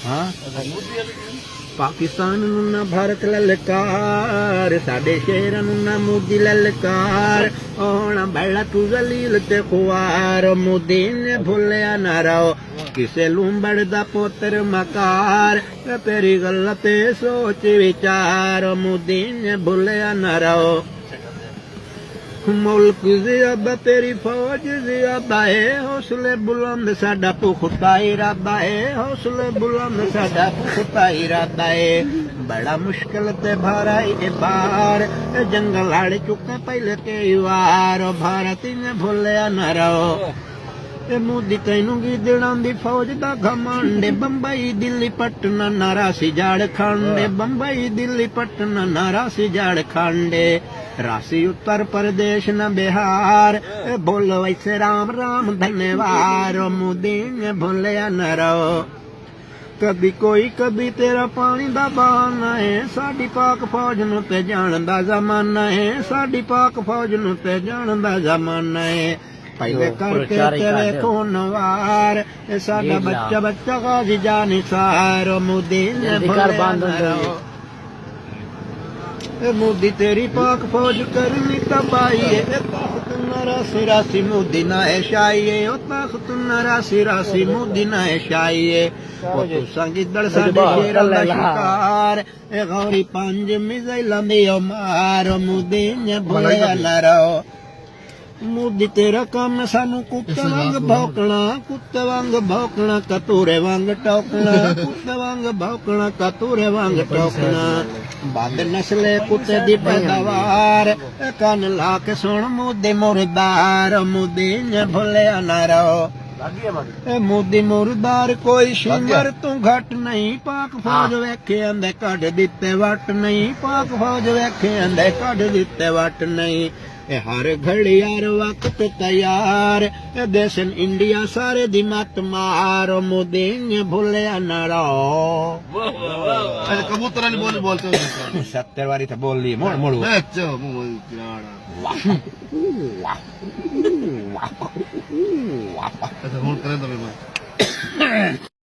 हाँ पाकिस्तान नूं ना भारत ललकार साडे शेरां नूं ना मोदी ललकार होना बैला तू जलील ते खुआर मोदी ने भुलिया ना रहो किसे लूंबड़ दा पुत्र मकार तेरी गल ते सोच विचार मोदी ने भुलिया ना रहो मुल्क ज़ियादा तेरी फौज ज़ियादा है हौसले बुलंद साडा पुख्ता इरादा है हौसले बुलंद साडा पुख्ता इरादा है बड़ा मुश्किल ते भारा ए बार जंगल हाड़ चुके पहले कई वार भारत ने भुलिया न रहो मोदी तैनू गिदड़ां दी फौज दा घमंड बंबई दिल्ली पटना नारा सी झारखंड बंबई दिल्ली पटना नारा सी झारखंड राशि उत्तर प्रदेश न बिहार बोलो ऐसे राम राम धन्यवाद मोदी ने भुलिया न रहो कभी कोई कभी तेरा पानी दा बहाना है साडी पाक फौज नूं ते जाण दा जमाना है साडी पाक फौज नूं ते जाण दा जमाना है पहले करके तेरे खून वार साडा बच्चा बच्चा गाजी जानी सार मोदी ने भुलिया न रहो मोदी तेरी पाक फौज करनी तबाही है ताकत रासी रासी मोदी ना है शाही है ताकत रासी रासी मोदी ना है शाही है तू संगिदड़ साडे शेरां दा शिकार गौरी पंज मिसाइलां दी मार मोदी ने भुलिया न रहो मोदी तेरा काम सानू कुत्ते वांग भौंकना कतूरे वांग टोकना कुत्ते वांग भौंकना कतूरे वांग टोकना बद नस्ले कुत्ते दी पैदावार कान ला के सुन मोदी मुर्दार मोदी ने भुलिया न रहो मोदी मुर्दार कोई शिमर तू घट नहीं पाक फौज वेखे आंदे कढ दिते वट नहीं पाक फौज वेखे आंदे कढ दिते वट नहीं हर घड़ी हर वक्त तैयार देशन इंडिया सारे दी मत मार मोदी ने भुलिया न रहो कबूतर बोलते 70 वारी तो बोल ली मोड़ मोड़ ਹੁਣ ਕਰੇ ਦਵੇ ਮੈਂ